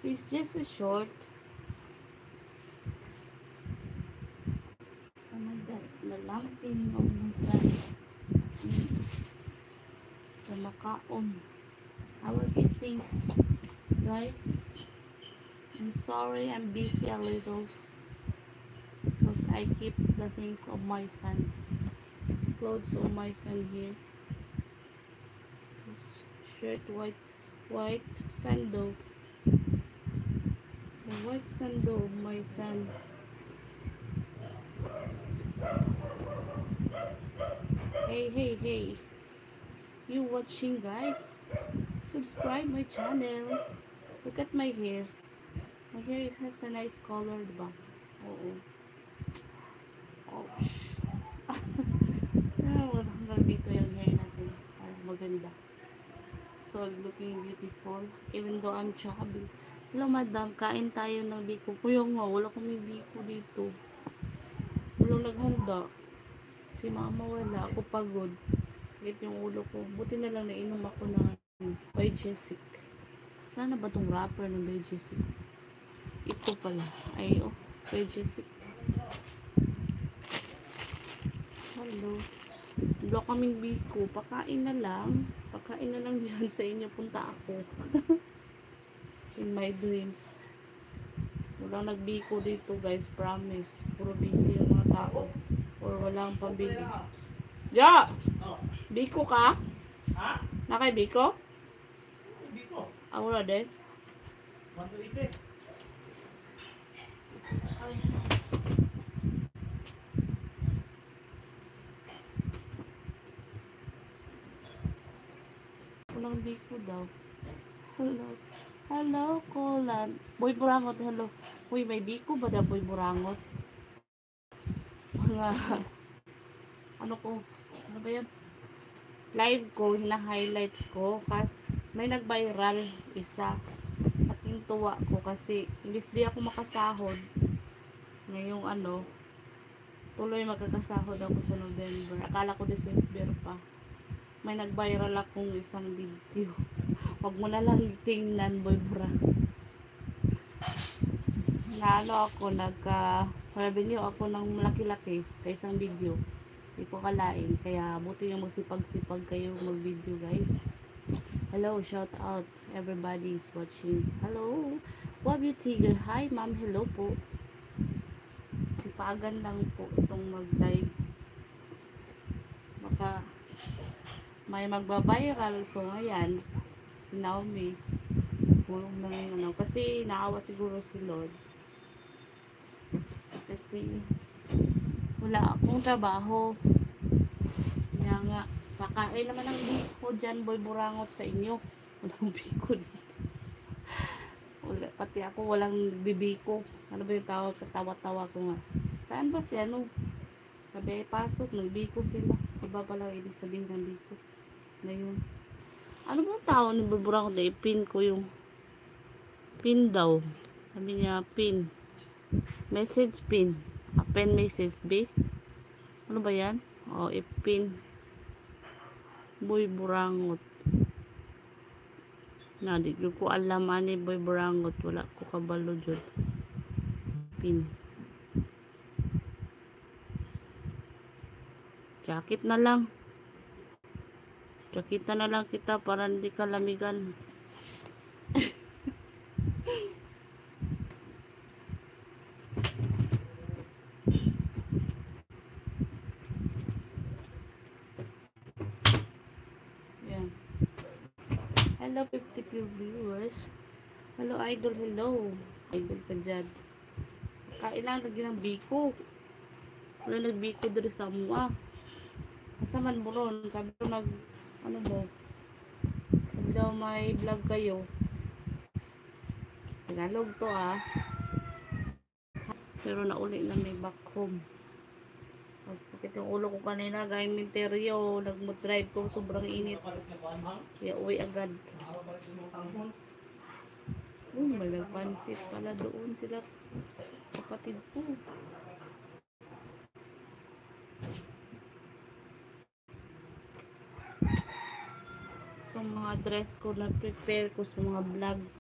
It's just a short. Oh my god, nalampin ng musa. Sa makaon. I will keep things, guys. I'm sorry, I'm busy a little because I keep the things of my son, clothes of my son here. This shirt, white sandal, the white sandal of my son. Hey, you watching, guys? Subscribe my channel. Look at my hair. My hair has a nice color, diba? Oo. Oh, hanggang dito yung hair natin. Para maganda. So, looking beautiful. Even though I'm chubby. Hello, madam. Kain tayo ng biko. Kuya nga, wala kami biko dito. Walang naghanda. Si mama wala. Ako pagod. Sakit yung ulo ko. Buti na lang nainom ako ng Biogesic. Sana ba tong wrapper ng Biogesic? Ito pala. Ay, oh. Biogesic. Hello. Wala kaming biko. Pakain na lang. Pakain na lang dyan sa inyo. Punta ako. In my dreams. Walang nagbiko dito, guys. Promise. Puro busy yung mga tao. Or walang pambili. Ja! Biko ka? Ha? Nakay biko? Biko. Ah, wala din. Ay. Walang biko daw. Hello. Hello, Kolan. Boy Burangot, hello. Uy, may biko ba na Boy Burangot? Mga, ano ko, ano ba yan? Live ko, hina-highlights ko. Kasi may nag-viral isa. Aking tuwa ko kasi imbis di ako makasahod. Ngayong ano, tuloy magkakasahod ako sa November. Akala ko December pa. May nag-viral akong isang video. Huwag mo na lang tingnan, Boy Bura. Naano ako, revenue ako ng malaki-laki sa isang video. Hindi ko kalain. Kaya buti yung magsipag-sipag kayo mag-video, guys. Hello, shout out. Everybody is watching. Hello. Wabi Tiger. Hi, ma'am. Hello po. Sipagan lang po itong mag-live. Baka may magbabiral. So, ayan. Si Naomi. Kulong na yung ano. Kasi naawa siguro si Lord. Kasi wala akong trabaho. Kaya nga, kakain naman ng biko dyan, Boy Burangot sa inyo. Walang biko dito. Wala, pati ako walang bibiko. Ano ba yung tawag? Katawa-tawa ko nga. Saan ba si ano? Sabi, pasok, nagbiko sila. Iba pala ibig sabihin ng biko. Ngayon. Ano ba yung tawag ni Boy Burangot? Pin ko yung pin daw. Sabi niya, pin. Message pin. Pen message B. Ano ba yan? O, ipin. Boy Burangot. Na, di ko alam ani Boy Burangot. Wala ko kabalo dyan. Pin. Jacket na lang. Jacket na lang kita para hindi ka lamigan. Yan. Hello 50 viewers. Hello idol, hello. Idol ka dyan. Kailangan lagi ng biko. Wala nagbiko dito sa mua. Kasaman mo ron. Sabi ko ano mo. Sabi daw may vlog kayo. Tagalog to ah. Pero nauli na may back home. Tapos bakit yung ulo ko kanina gayong minteryo. Nag-drive ko sobrang init. Kaya uwi agad. May nagpansit pala doon sila. Kapatid ko. Itong mga dress ko na prepare ko sa mga vlog